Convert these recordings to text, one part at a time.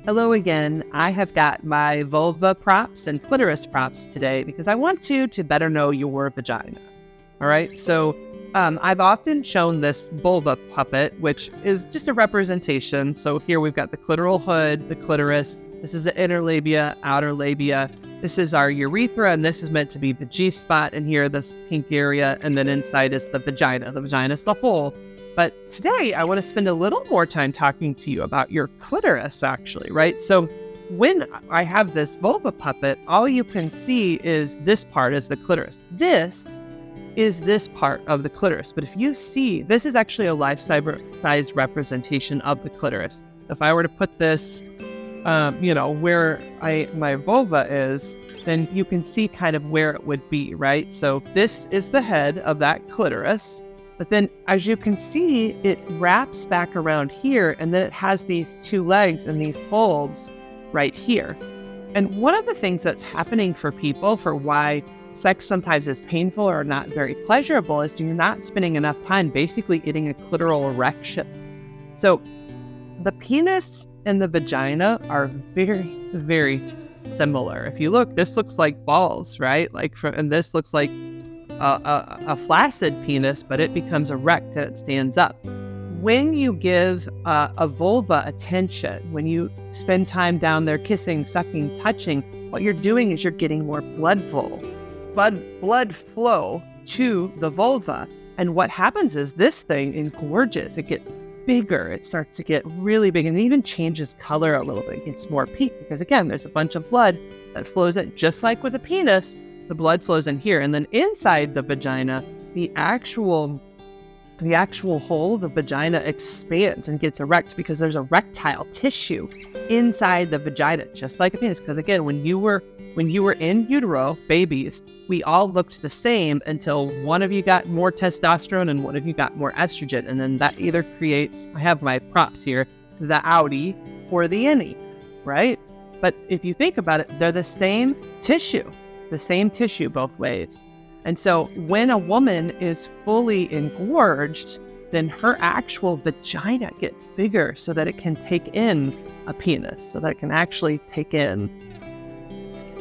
Hello again. I have got my vulva props and clitoris props today because I want you to better know your vagina. All right. So I've often shown this vulva puppet, which is just a representation. So here we've got the clitoral hood, the clitoris. This is the inner labia, outer labia. This is our urethra, and this is meant to be the G spot. And here, this pink area, and then inside is the vagina. The vagina is the hole. But today, I want to spend a little more time talking to you about your clitoris, actually, right? So when I have this vulva puppet, all you can see is this part is the clitoris. This is this part of the clitoris. But if you see, this is actually a life-size representation of the clitoris. If I were to put this, where my vulva is, then you can see kind of where it would be, right? So this is the head of that clitoris. But then, as you can see, it wraps back around here, and then it has these two legs and these holes right here. And one of the things that's happening for people for why sex sometimes is painful or not very pleasurable is you're not spending enough time basically getting a clitoral erection. So the penis and the vagina are very, very similar. If you look, this looks like balls, right? And this looks like a flaccid penis, but it becomes erect and it stands up. When you give a vulva attention, when you spend time down there kissing, sucking, touching, what you're doing is you're getting more blood flow to the vulva. And what happens is this thing engorges, it gets bigger, it starts to get really big, and it even changes color a little bit. It gets more pink because, again, there's a bunch of blood that flows in, just like with a penis. The blood flows in here, and then inside the vagina, the actual hole, the vagina expands and gets erect because there's erectile tissue inside the vagina, just like a penis. Because again, when you were in utero, babies, we all looked the same until one of you got more testosterone and one of you got more estrogen, and then that either creates, I have my props here, the outie or the innie, right? But if you think about it, they're the same tissue. The same tissue both ways. And so when a woman is fully engorged, then her actual vagina gets bigger so that it can take in a penis, so that it can actually take in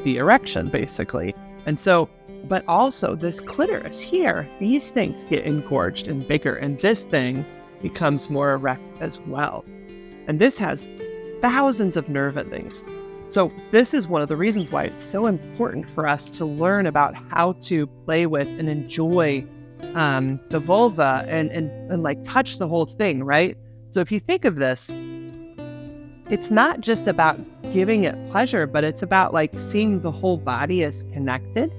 the erection, basically. And so, but also this clitoris here, these things get engorged and bigger, and this thing becomes more erect as well. And this has thousands of nerve endings. So this is one of the reasons why it's so important for us to learn about how to play with and enjoy the vulva and like touch the whole thing, right? So if you think of this, it's not just about giving it pleasure, but it's about like seeing the whole body as connected.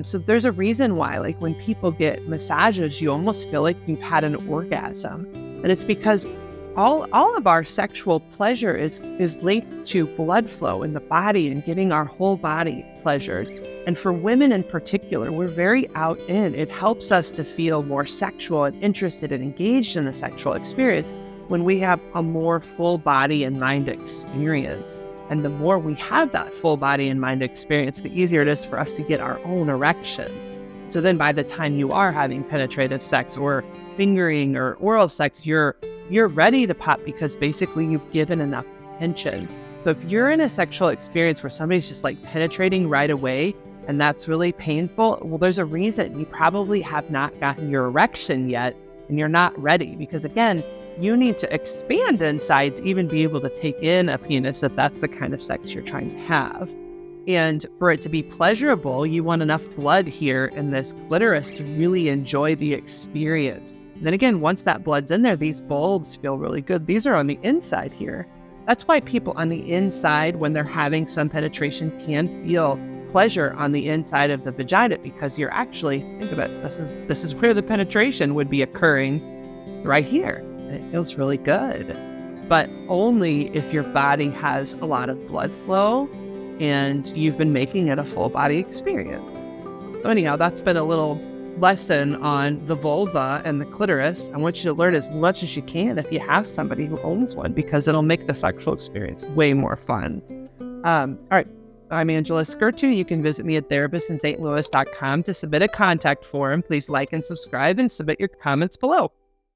So there's a reason why, like when people get massages, you almost feel like you've had an orgasm. And it's because all of our sexual pleasure is linked to blood flow in the body and getting our whole body pleasured. And for women in particular, we're very out in. It helps us to feel more sexual and interested and engaged in the sexual experience when we have a more full body and mind experience. And the more we have that full body and mind experience, the easier it is for us to get our own erection. So then by the time you are having penetrative sex or fingering or oral sex, you're ready to pop because basically you've given enough attention. So if you're in a sexual experience where somebody's just like penetrating right away and that's really painful, well, there's a reason. You probably have not gotten your erection yet and you're not ready because, again, you need to expand inside to even be able to take in a penis if that's the kind of sex you're trying to have. And for it to be pleasurable, you want enough blood here in this clitoris to really enjoy the experience. And then again, once that blood's in there, these bulbs feel really good. These are on the inside here. That's why people on the inside, when they're having some penetration, can feel pleasure on the inside of the vagina because you're actually, think of it, this is where the penetration would be occurring right here. It feels really good, but only if your body has a lot of blood flow and you've been making it a full body experience. So anyhow, that's been a little lesson on the vulva and the clitoris. I want you to learn as much as you can if you have somebody who owns one, because it'll make the sexual experience way more fun. All right. I'm Angela Skirtu. You can visit me at therapistinstlouis.com to submit a contact form. Please like and subscribe and submit your comments below.